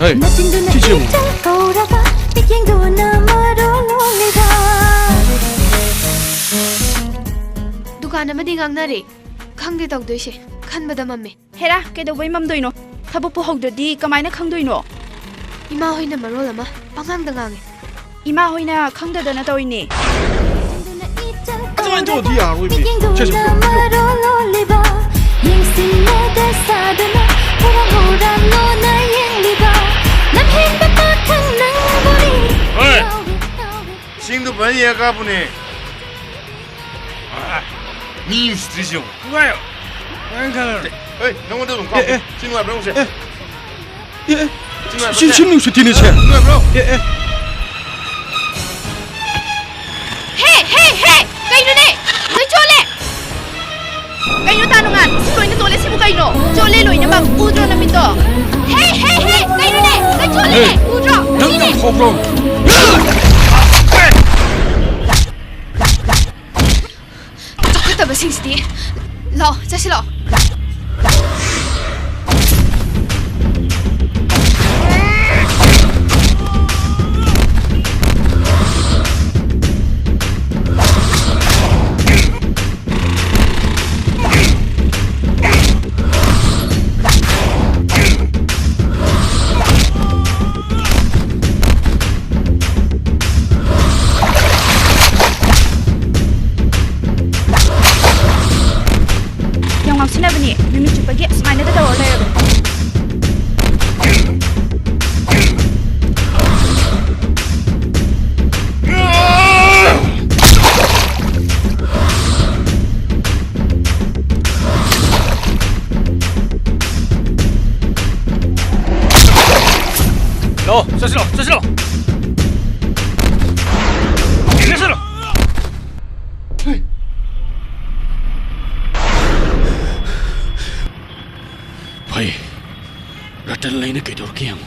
Hey, teacher mo. दुकान अमदी ngangnari khangde tawdoise khanbada mamme Hera कई ममदोइनो थबक पुहौद्रदी कमायना खंगदोइनो ima hoina marol ama pangang da ngange इमा होइना खंगददना तोइने Aduh, itu dia, Ruby. Cek. Hei, sing tu banyak ya kapu ni. Ni istri siung. Ayo. Angkat. Hei, kamu tu kapu. Sini lah, berapa sih? Sini sini sini. हे हे हे कइनो ने नइ चोले कइनो तानुंगान सिलोइना चोले सिबु कइनो चोले लोइना मा उद्रो नमितो हे हे हे कइनो ने नइ चोले उद्रो Nang khobro. takata basingsti lo jasilo सिनाबनी मिमी चुपगी स्माइना दा दौर लेरो 너, 자시로. 자시로. भाई रटन लाइन के दौर की हम